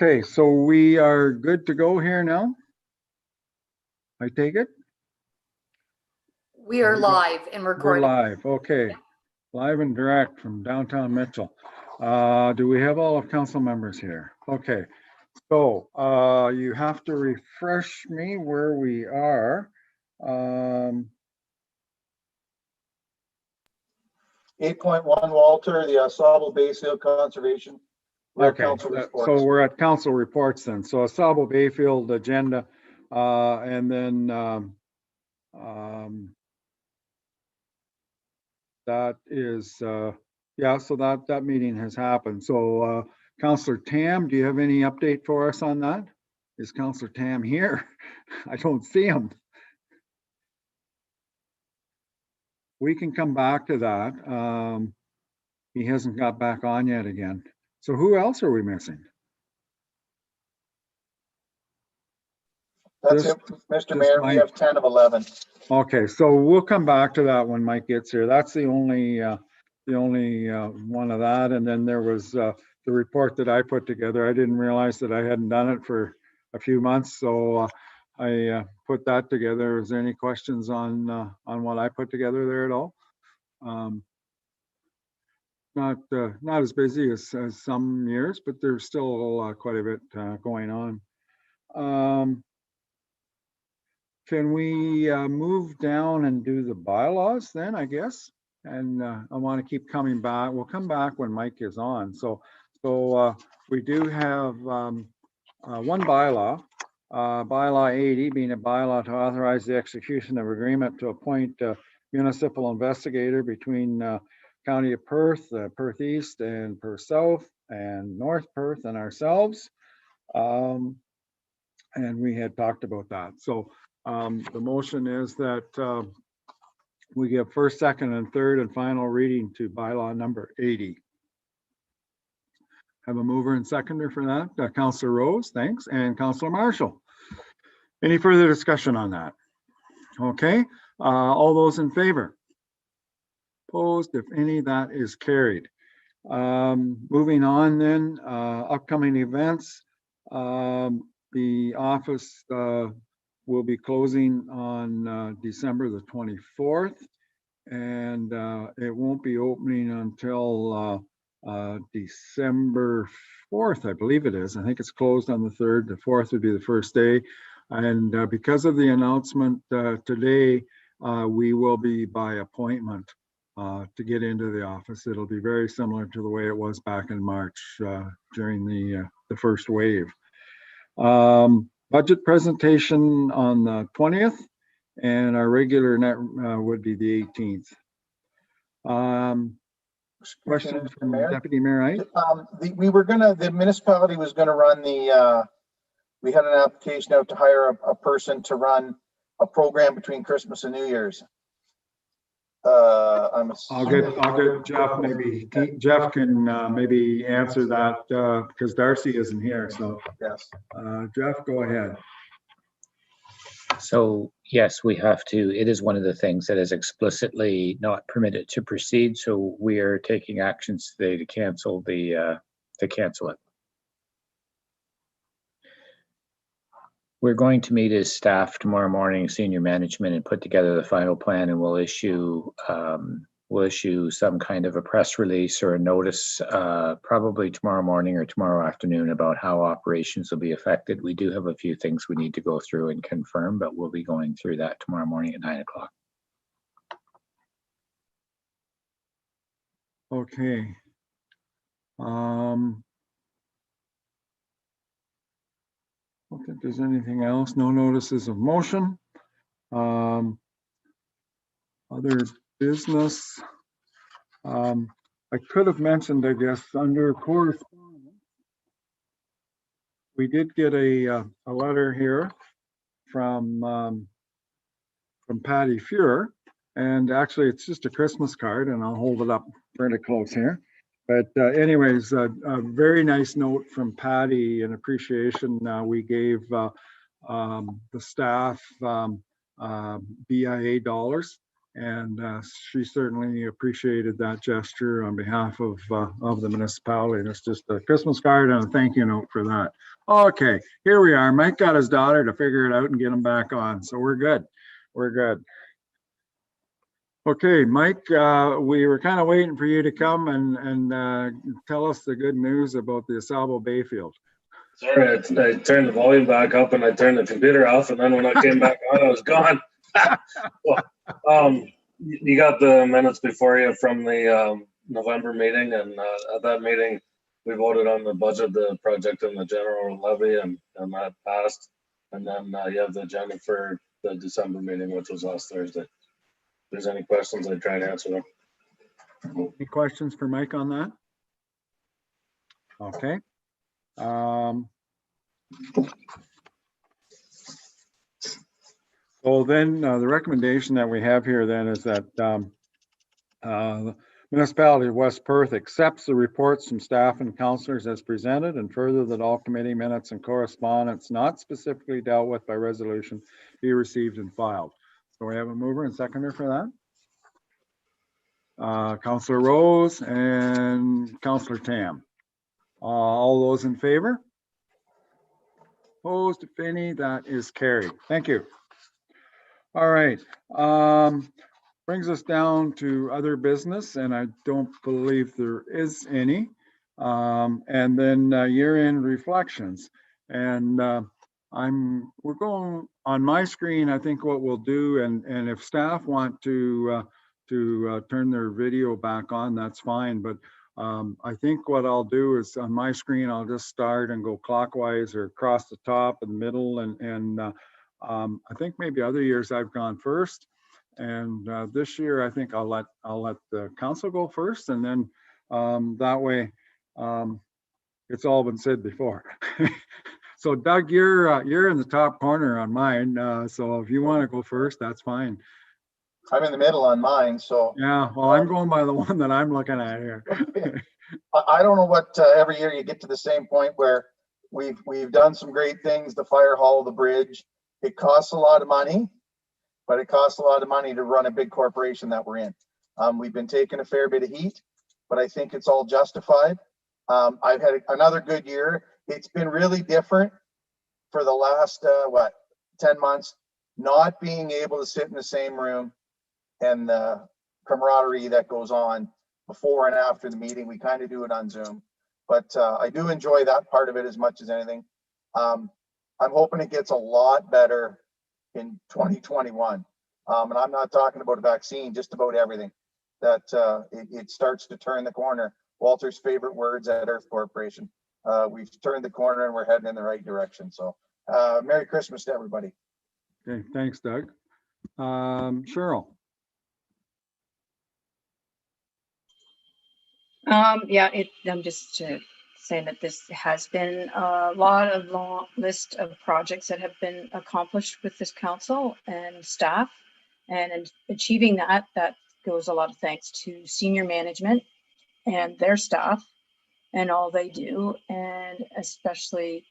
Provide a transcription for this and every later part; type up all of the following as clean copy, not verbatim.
Okay, so we are good to go here now? I take it? We are live and recording. We're live, okay. Live and direct from downtown Mitchell. Do we have all of council members here? Okay, so you have to refresh me where we are. 8.1, Walter, the Sable Bayfield Conservation. Okay, so we're at council reports then. So Sable Bayfield agenda, and then that is, yeah, so that meeting has happened. So Councillor Tam, do you have any update for us on that? Is Councillor Tam here? I don't see him. We can come back to that. He hasn't got back on yet again. So who else are we missing? That's it, Mr. Mayor. We have 10 of 11. Okay, so we'll come back to that when Mike gets here. That's the only one of that. And then there was the report that I put together. I didn't realize that I hadn't done it for a few months, so I put that together. Is there any questions on what I put together there at all? Not as busy as some years, but there's still quite a bit going on. Can we move down and do the bylaws then, I guess? And I want to keep coming back. We'll come back when Mike is on. So we do have one bylaw, bylaw 80 being a bylaw to authorize the execution of agreement to appoint a municipal investigator between County of Perth, Perth East and Perth South and North Perth and ourselves. And we had talked about that. So the motion is that we give first, second, and third and final reading to bylaw number 80. Have a mover and seconder for that. Councillor Rose, thanks, and Councillor Marshall. Any further discussion on that? Okay, all those in favor? Opposed, if any, that is carried. Moving on then, upcoming events. The office will be closing on December the 24th, and it won't be opening until December 4th, I believe it is. I think it's closed on the 3rd. The 4th would be the first day. And because of the announcement today, we will be by appointment to get into the office. It'll be very similar to the way it was back in March during the first wave. Budget presentation on the 20th, and our regular net would be the 18th. Question from Mayor? Deputy Mayor Wright? The municipality was gonna run we had an application out to hire a person to run a program between Christmas and New Year's. I'll get Jeff. Maybe Jeff can maybe answer that because Darcy isn't here. So yes, Jeff, go ahead. So yes, we have to. It is one of the things that is explicitly not permitted to proceed. So we are taking actions today to cancel it. We're going to meet as staff tomorrow morning, senior management, and put together the final plan, and we'll issue some kind of a press release or a notice probably tomorrow morning or tomorrow afternoon about how operations will be affected. We do have a few things we need to go through and confirm, but we'll be going through that tomorrow morning at 9 o'clock. Okay. I don't think there's anything else. No notices of motion. Other business. I could have mentioned, I guess, under correspondence, we did get a letter here from Patty Fuhrer, and actually it's just a Christmas card, and I'll hold it up fairly close here. But anyways, a very nice note from Patty in appreciation. We gave the staff BIA dollars And she certainly appreciated that gesture on behalf of the municipality. And it's just a Christmas card and a thank you note for that. Okay, here we are. Mike got his daughter to figure it out and get him back on. So we're good. We're good. Okay, Mike, we were kind of waiting for you to come and tell us the good news about the Asabo Bayfield. Sorry, I turned the volume back up and I turned the computer off, and then when I came back on, I was gone. Well, you got the minutes before you from the November meeting, and at that meeting, we voted on the budget, the project, and the general levy, and that passed. And then you have the agenda for the December meeting, which was last Thursday. If there's any questions, I'd try to answer them. Any questions for Mike on that? Okay. So then the recommendation that we have here then is that the Municipality of West Perth accepts the reports from staff and councillors as presented, and further that all committee minutes and correspondence not specifically dealt with by resolution be received and filed. So we have a mover and seconder for that. Councillor Rose and Councillor Tam. All those in favor? Opposed, if any, that is carried. Thank you. All right. Brings us down to other business, and I don't believe there is any. And then year-end reflections. And we're going on my screen. I think what we'll do, and if staff want to turn their video back on, that's fine. But I think what I'll do is on my screen, I'll just start and go clockwise or across the top and the middle. And I think maybe other years I've gone first. And this year, I think I'll let the council go first, and then that way it's all been said before. So Doug, you're in the top corner on mine. So if you want to go first, that's fine. I'm in the middle on mine, so. Yeah, well, I'm going by the one that I'm looking at here. I don't know what, every year you get to the same point where we've done some great things, the fire hall, the bridge. It costs a lot of money, but it costs a lot of money to run a big corporation that we're in. We've been taking a fair bit of heat, but I think it's all justified. I've had another good year. It's been really different for the last, 10 months, not being able to sit in the same room and the camaraderie that goes on before and after the meeting. We kind of do it on Zoom, but I do enjoy that part of it as much as anything. I'm hoping it gets a lot better in 2021. And I'm not talking about a vaccine, just about everything, that it starts to turn the corner. Walter's favorite words at Earth Corporation. We've turned the corner and we're heading in the right direction. So Merry Christmas to everybody. Okay, thanks, Doug. Cheryl. Yeah, I'm just saying that this has been a long list of projects that have been accomplished with this council and staff, and in achieving that goes a lot of thanks to senior management and their staff and all they do, and especially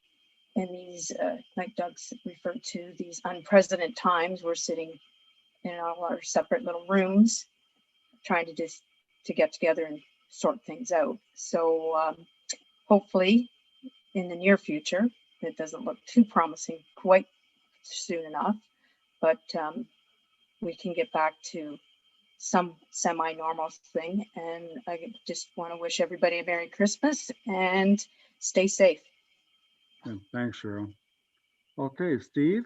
in these, like Doug's referred to, these unprecedented times. We're sitting in all our separate little rooms trying to get together and sort things out. So hopefully in the near future, it doesn't look too promising quite soon enough, but we can get back to some semi-normal thing. And I just want to wish everybody a Merry Christmas and stay safe. Thanks, Cheryl. Okay, Steve.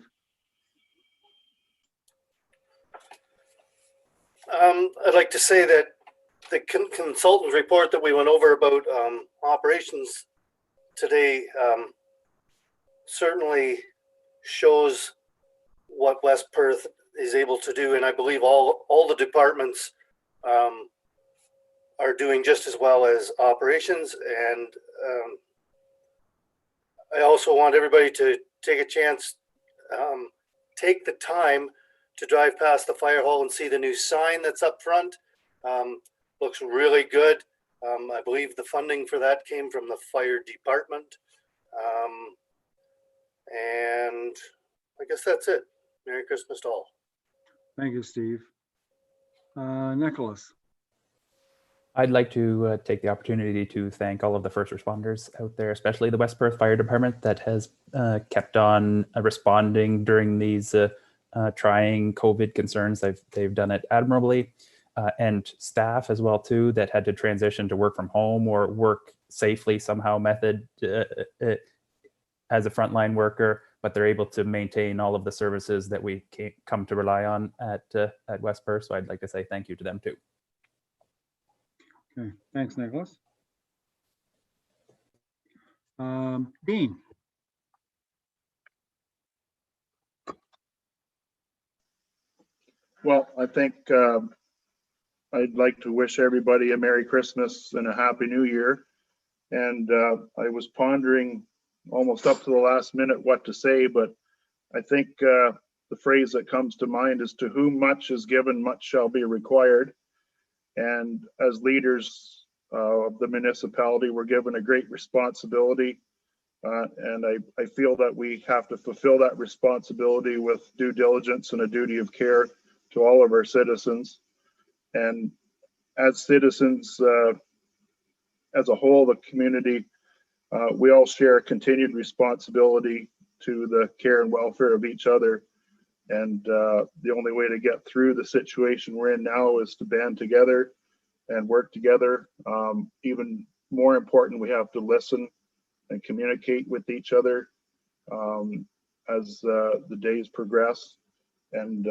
I'd like to say that the consultant's report that we went over about operations today certainly shows what West Perth is able to do, and I believe all the departments are doing just as well as operations. And I also want everybody to take a chance, take the time to drive past the fire hall and see the new sign that's up front. Looks really good. I believe the funding for that came from the fire department. And I guess that's it. Merry Christmas to all. Thank you, Steve. Nicholas. I'd like to take the opportunity to thank all of the first responders out there, especially the West Perth Fire Department that has kept on responding during these trying COVID concerns. They've done it admirably, and staff as well too that had to transition to work from home or work safely somehow method as a frontline worker, but they're able to maintain all of the services that we come to rely on at West Perth. So I'd like to say thank you to them too. Okay, thanks, Nicholas. Dean. Well, I think I'd like to wish everybody a Merry Christmas and a Happy New Year. And I was pondering almost up to the last minute what to say, but I think the phrase that comes to mind is, to whom much is given, much shall be required. And as leaders of the municipality, we're given a great responsibility. And I feel that we have to fulfill that responsibility with due diligence and a duty of care to all of our citizens. And as citizens, as a whole, the community, we all share a continued responsibility to the care and welfare of each other. And the only way to get through the situation we're in now is to band together and work together. Even more important, we have to listen and communicate with each other as the days progress. And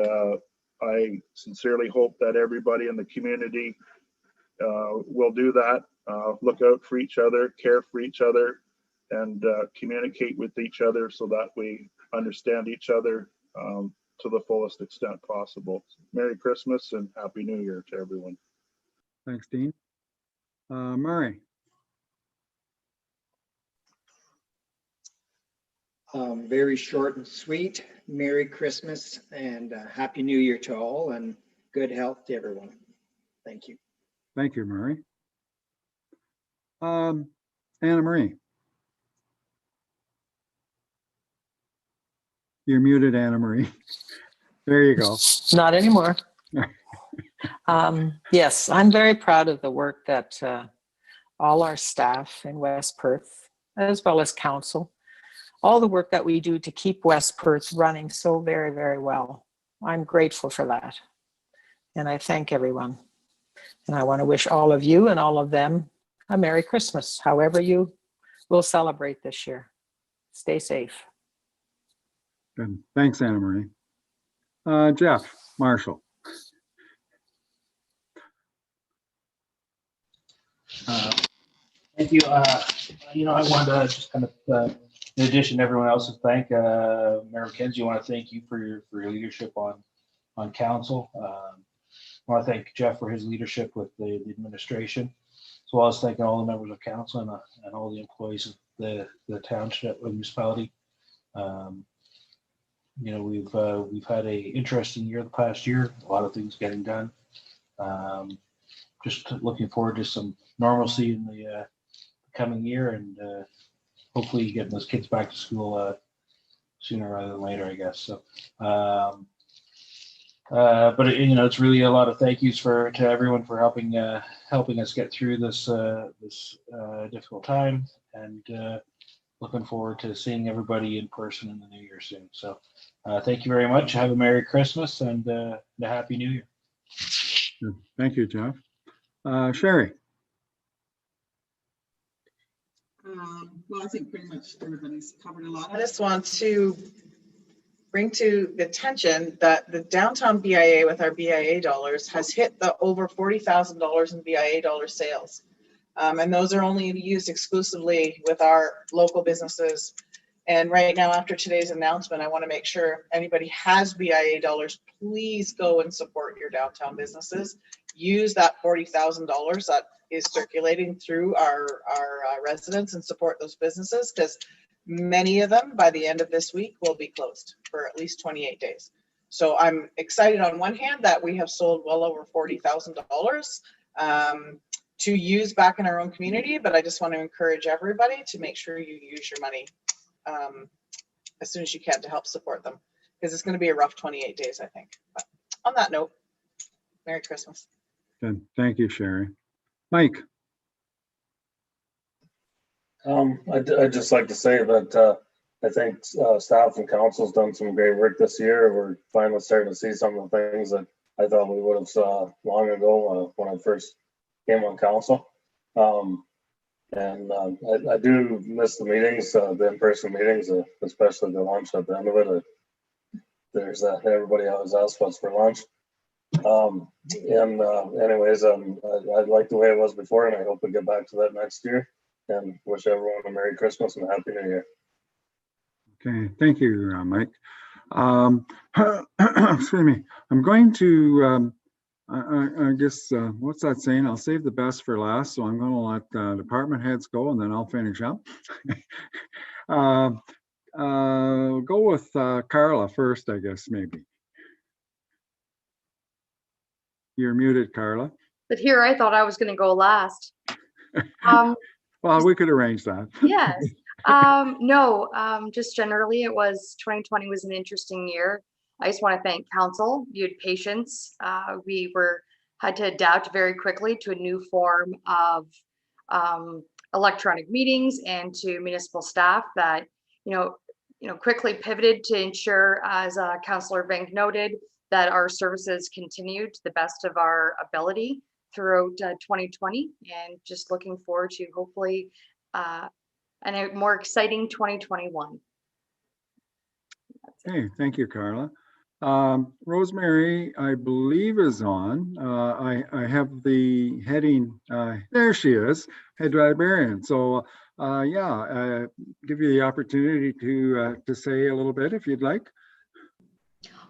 I sincerely hope that everybody in the community will do that, look out for each other, care for each other, and communicate with each other so that we understand each other to the fullest extent possible. Merry Christmas and Happy New Year to everyone. Thanks, Dean. Murray. Very short and sweet. Merry Christmas and Happy New Year to all, and good health to everyone. Thank you. Thank you, Murray. Anna Marie. You're muted, Anna Marie. There you go. Not anymore. Yes, I'm very proud of the work that all our staff in West Perth, as well as council, all the work that we do to keep West Perth running so very, very well. I'm grateful for that. And I thank everyone. And I want to wish all of you and all of them a Merry Christmas, however you will celebrate this year. Stay safe. Good. Thanks, Anna Marie. Jeff Marshall. Thank you. I wanted to just kind of, in addition to everyone else, to thank Mayor McKenzie. I want to thank you for your leadership on council. I want to thank Jeff for his leadership with the administration, as well as thanking all the members of council and all the employees of the township or municipality. We've had a interesting year the past year. A lot of things getting done. Just looking forward to some normalcy in the coming year, and hopefully getting those kids back to school sooner rather than later, I guess. So, but it's really a lot of thank yous to everyone for helping us get through this difficult time, and looking forward to seeing everybody in person in the new year soon. So, thank you very much. Have a Merry Christmas and a Happy New Year. Thank you, Jeff. Sherry. Well, I think pretty much everybody's covered a lot. I just want to bring to the attention that the downtown BIA with our BIA dollars has hit the over $40,000 in BIA dollar sales. And those are only used exclusively with our local businesses. And right now, after today's announcement, I want to make sure anybody has BIA dollars, please go and support your downtown businesses. Use that $40,000 that is circulating through our residents and support those businesses, because many of them by the end of this week will be closed for at least 28 days. So I'm excited on one hand that we have sold well over $40,000 to use back in our own community, but I just want to encourage everybody to make sure you use your money as soon as you can to help support them, because it's going to be a rough 28 days, I think. But on that note. Merry Christmas. Good. Thank you, Sherry. Mike? I'd just like to say that I think staff and council's done some great work this year. We're finally starting to see some of the things that I thought we would have saw long ago when I first came on council. I do miss the meetings, the in-person meetings, especially the lunch at the end of it. There's everybody always asks what's for lunch. Anyways, I like the way it was before, and I hope we get back to that next year. And wish everyone a Merry Christmas and a Happy New Year. Okay, thank you, Mike. Excuse me. I'm going to, I guess, what's that saying? I'll save the best for last. So I'm going to let department heads go, and then I'll finish up. Go with Carla first, I guess, maybe. You're muted, Carla. But here I thought I was going to go last. Well, we could arrange that. Yes. No, just generally 2020 was an interesting year. I just want to thank council. You had patience. We had to adapt very quickly to a new form of electronic meetings and to municipal staff that, quickly pivoted to ensure, as Councillor Venk noted, that our services continued to the best of our ability throughout 2020, and just looking forward to hopefully and a more exciting 2021. Okay, thank you, Carla. Rosemary, I believe, is on. I have the heading, there she is, head librarian. So give you the opportunity to say a little bit if you'd like.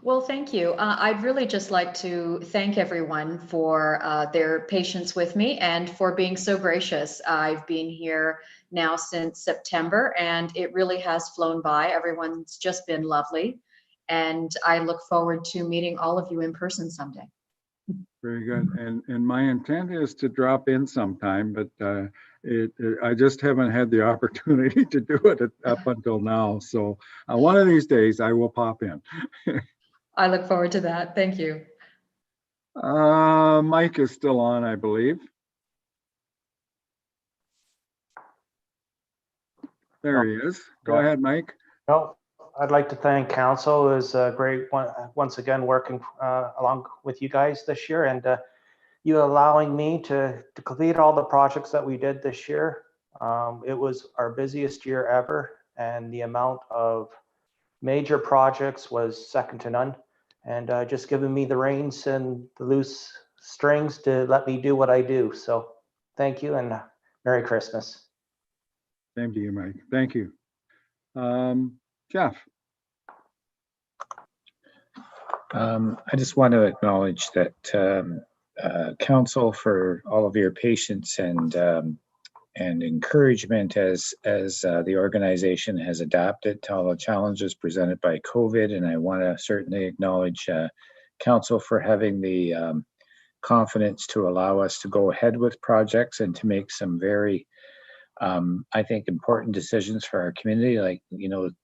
Well, thank you. I'd really just like to thank everyone for their patience with me and for being so gracious. I've been here now since September, and it really has flown by. Everyone's just been lovely, and I look forward to meeting all of you in person someday. Very good. And my intent is to drop in sometime, but I just haven't had the opportunity to do it up until now. So one of these days I will pop in. I look forward to that. Thank you. Mike is still on, I believe. There he is. Go ahead, Mike. No, I'd like to thank council. It was a great one, once again, working along with you guys this year, and you allowing me to complete all the projects that we did this year. It was our busiest year ever, and the amount of major projects was second to none. And just giving me the reins and the loose strings to let me do what I do. So thank you and Merry Christmas. Same to you, Mike. Thank you. Jeff. I just want to acknowledge that council for all of your patience and encouragement as the organization has adapted to all the challenges presented by COVID. And I want to certainly acknowledge council for having the confidence to allow us to go ahead with projects and to make some very, I think, important decisions for our community, like,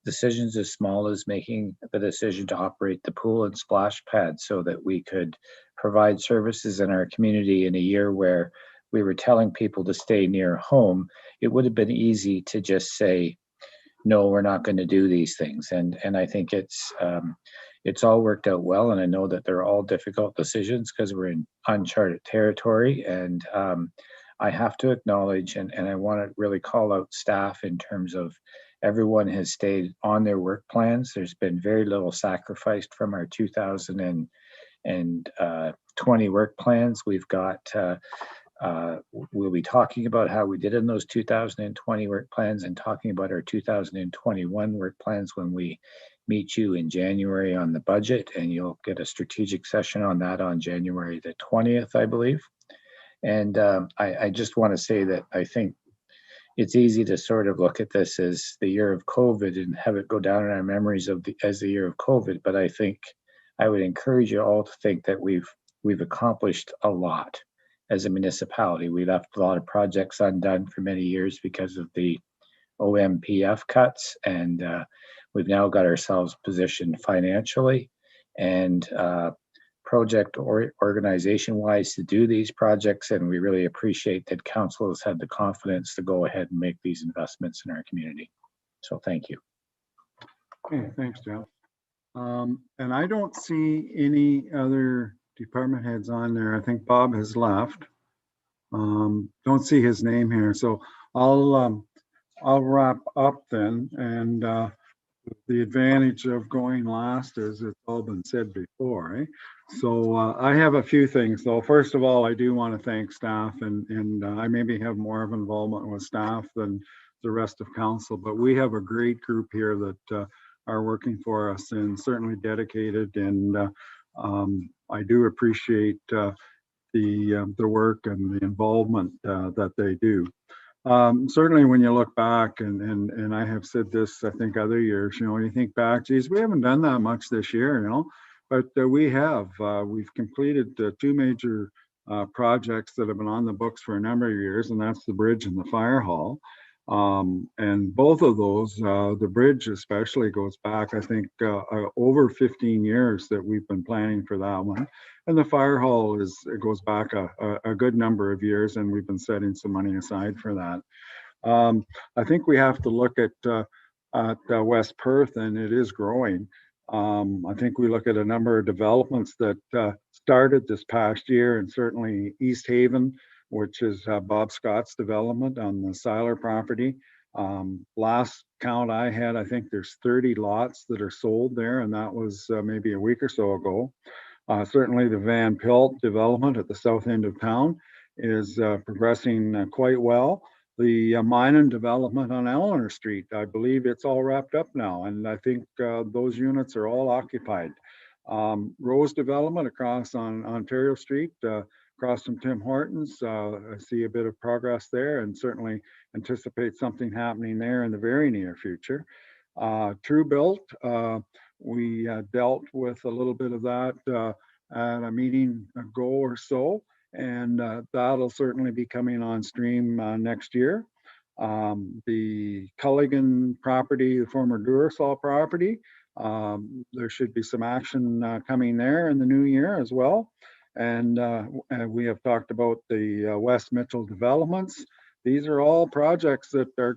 decisions as small as making the decision to operate the pool and splash pad so that we could provide services in our community in a year where we were telling people to stay near home. It would have been easy to just say, no, we're not going to do these things. And I think it's all worked out well. And I know that they're all difficult decisions because we're in uncharted territory. And I have to acknowledge, and I want to really call out staff in terms of everyone has stayed on their work plans. There's been very little sacrificed from our 2020 work plans. We've got we'll be talking about how we did in those 2020 work plans and talking about our 2021 work plans when we meet you in January on the budget, and you'll get a strategic session on that on January the 20th, I believe. And I just want to say that I think it's easy to sort of look at this as the year of COVID and have it go down in our memories as the year of COVID. But I think I would encourage you all to think that we've accomplished a lot. As a municipality, we left a lot of projects undone for many years because of the OMPF cuts, and we've now got ourselves positioned financially and project or organization wise to do these projects, and we really appreciate that council has had the confidence to go ahead and make these investments in our community. So thank you. Okay, thanks, Jeff. And I don't see any other department heads on there. I think Bob has left. Don't see his name here, so I'll wrap up then. And the advantage of going last is it's all been said before, eh? So I have a few things though. First of all, I do want to thank staff, and I maybe have more of involvement with staff than the rest of council, but we have a great group here that are working for us and certainly dedicated. And I do appreciate the work and the involvement that they do. Certainly when you look back, and I have said this, I think other years, you know, when you think back, geez, we haven't done that much this year, you know, but we have. We've completed two major projects that have been on the books for a number of years, and that's the bridge and the fire hall. And both of those, the bridge especially goes back, I think, over 15 years that we've been planning for that one. And the fire hall it goes back a good number of years, and we've been setting some money aside for that. I think we have to look at West Perth, and it is growing. I think we look at a number of developments that started this past year, and certainly East Haven, which is Bob Scott's development on the Seiler property. Last count I had, I think there's 30 lots that are sold there, and that was maybe a week or so ago. Certainly the Van Pelt development at the south end of town is progressing quite well. The Minot development on Eleanor Street, I believe it's all wrapped up now, and I think those units are all occupied. Rose development across on Ontario Street, across from Tim Hortons, I see a bit of progress there, and certainly anticipate something happening there in the very near future. True Built, we dealt with a little bit of that at a meeting ago or so, and that'll certainly be coming on stream next year. The Culligan property, the former Durasol property, there should be some action coming there in the new year as well. And we have talked about the West Mitchell developments. These are all projects that are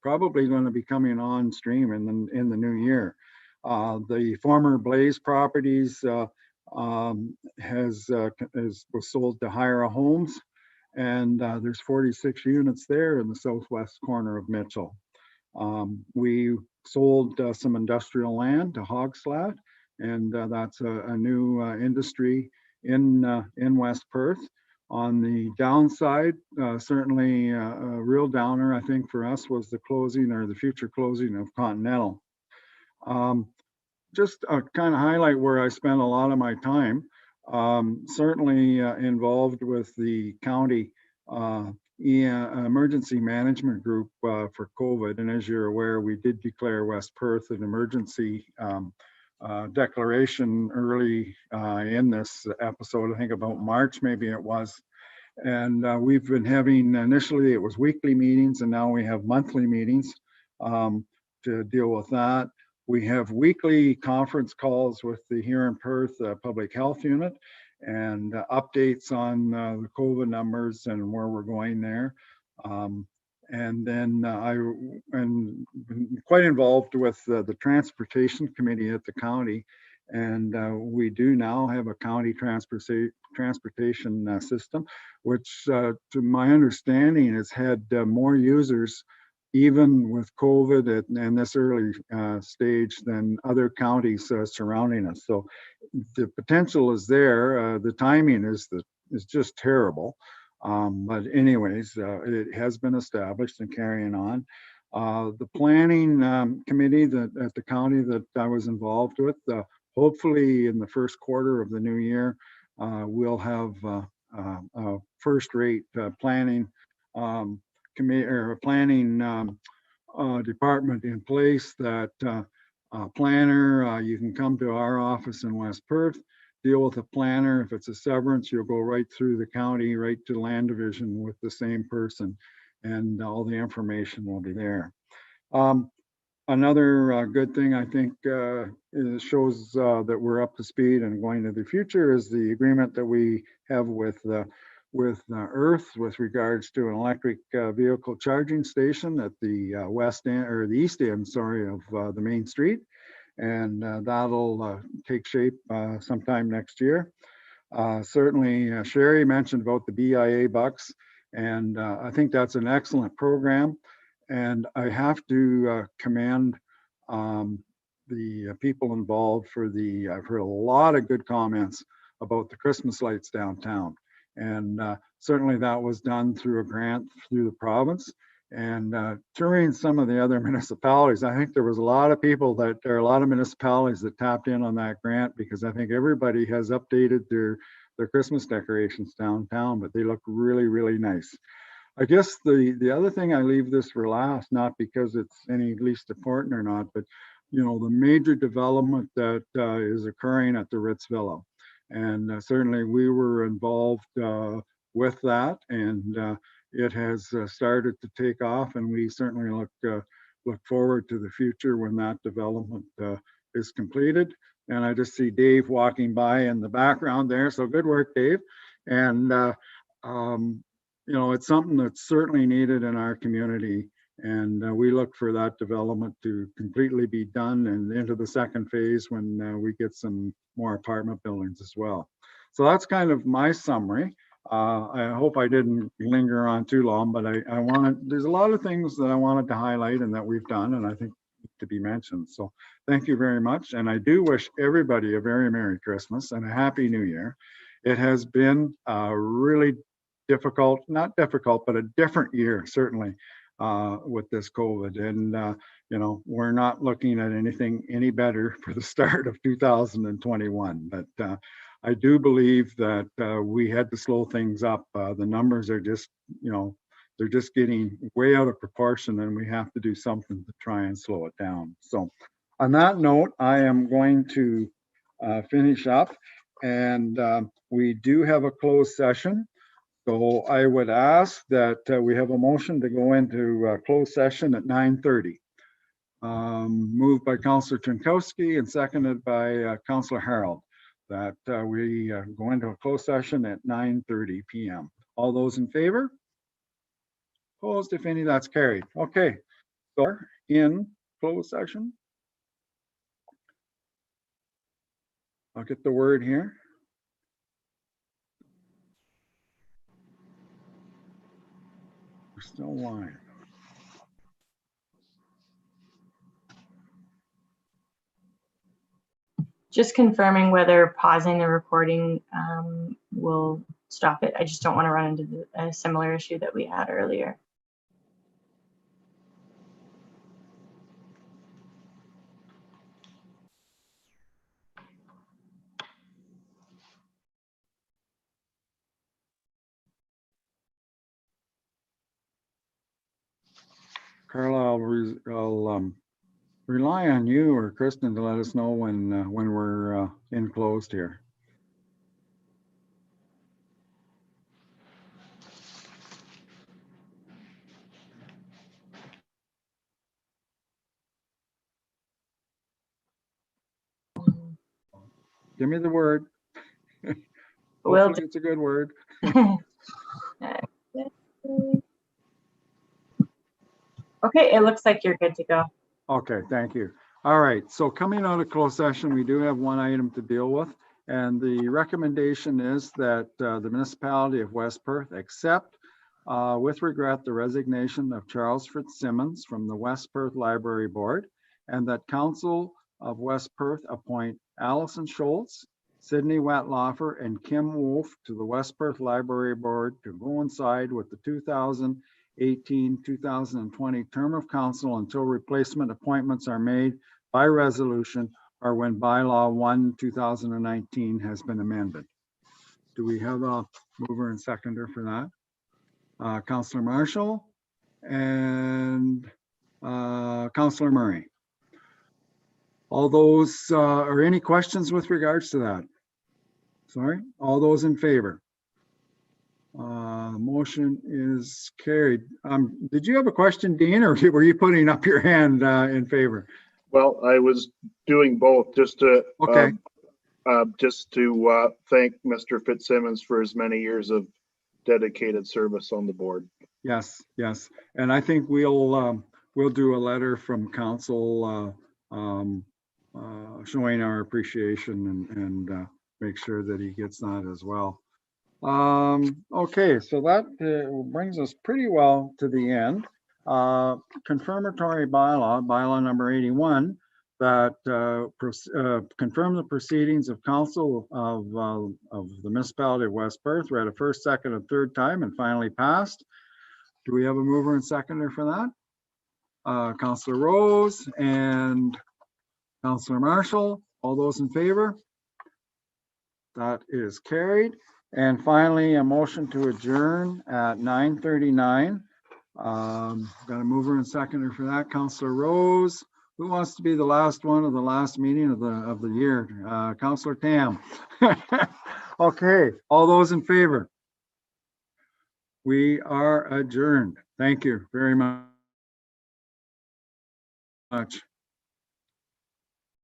probably going to be coming on stream in the new year. The former Blaze Properties was sold to Hira Homes, and there's 46 units there in the southwest corner of Mitchell. We sold some industrial land to Hogslat, and that's a new industry in West Perth. On the downside, certainly a real downer, I think, for us was the closing or the future closing of Continental. Just kind of highlight where I spent a lot of my time. Certainly involved with the county emergency management group for COVID. And as you're aware, we did declare West Perth an emergency declaration early in this episode, I think about March, maybe it was. And we've been having, initially it was weekly meetings, and now we have monthly meetings to deal with that. We have weekly conference calls with the here in Perth Public Health Unit, and updates on the COVID numbers and where we're going there. And then I'm quite involved with the transportation committee at the county, and we do now have a county transportation system, which to my understanding has had more users even with COVID and this early stage than other counties surrounding us. So the potential is there. The timing is just terrible. But anyways, it has been established and carrying on. The planning committee at the county that I was involved with, hopefully in the first quarter of the new year, we'll have a first-rate planning committee or a planning department in place. That planner, you can come to our office in West Perth, deal with a planner. If it's a severance, you'll go right through the county, right to land division with the same person, and all the information will be there. Another good thing I think shows that we're up to speed and going to the future is the agreement that we have with Earth with regards to an electric vehicle charging station at the west end or the east end, sorry, of the main street, and that'll take shape sometime next year. Certainly, Sherry mentioned about the BIA bucks, and I think that's an excellent program. And I have to commend the people involved for I've heard a lot of good comments about the Christmas lights downtown. And certainly that was done through a grant through the province. And during some of the other municipalities, I think there was a lot of municipalities that tapped in on that grant, because I think everybody has updated their Christmas decorations downtown, but they look really, really nice. I guess the other thing, I leave this for last, not because it's any least important or not, but you know, the major development that is occurring at the Ritz Villa. And certainly we were involved with that, and it has started to take off, and we certainly look forward to the future when that development is completed. And I just see Dave walking by in the background there, so good work, Dave. And you know, it's something that's certainly needed in our community, and we look for that development to completely be done and into the second phase when we get some more apartment buildings as well. So that's kind of my summary. I hope I didn't linger on too long, but there's a lot of things that I wanted to highlight and that we've done, and I think to be mentioned. So thank you very much. And I do wish everybody a very Merry Christmas and a Happy New Year. It has been really difficult, not difficult, but a different year, certainly, with this COVID. And, you know, we're not looking at anything any better for the start of 2021. But I do believe that we had to slow things up. The numbers are just, you know, they're just getting way out of proportion, and we have to do something to try and slow it down. So on that note, I am going to finish up, and we do have a closed session. So I would ask that we have a motion to go into closed session at 9:30. Moved by Councillor Trinkowski and seconded by Councillor Harold, that we go into a closed session at 9:30 p.m. All those in favor? Opposed, if any, that's carried. Okay, so we're in closed session. I'll get the word here. We're still live. Just confirming whether pausing the recording will stop it. I just don't want to run into a similar issue that we had earlier. Carla, I'll rely on you or Kristen to let us know when we're in closed here. Give me the word. Hopefully it's a good word. Okay, it looks like you're good to go. Okay, thank you. All right, so coming out of closed session, we do have one item to deal with. And the recommendation is that the municipality of West Perth accept with regret the resignation of Charles Fitzsimmons from the West Perth Library Board, and that Council of West Perth appoint Allison Schultz, Sydney Wetlaufer, and Kim Wolf to the West Perth Library Board to coincide with the 2018-2020 term of council until replacement appointments are made by resolution or when bylaw 1/2019 has been amended. Do we have a mover and seconder for that? Councillor Marshall and Councillor Murray. All those, are any questions with regards to that? Sorry, all those in favor? Motion is carried. Did you have a question, Dean, or were you putting up your hand in favor? Well, I was doing both just to Okay. Thank Mr. Fitzsimmons for his many years of dedicated service on the board. Yes, yes. And I think we'll do a letter from council showing our appreciation and make sure that he gets that as well. Okay, so that brings us pretty well to the end. Confirmatory bylaw number 81, that confirm the proceedings of council of the municipality of West Perth read a first, second, and third time and finally passed. Do we have a mover and seconder for that? Councillor Rose and Councillor Marshall, all those in favor? That is carried. And finally, a motion to adjourn at 9:39. Got a mover and seconder for that. Councillor Rose. Who wants to be the last one of the last meeting of the year? Councillor Tam. Okay, all those in favor? We are adjourned. Thank you very much.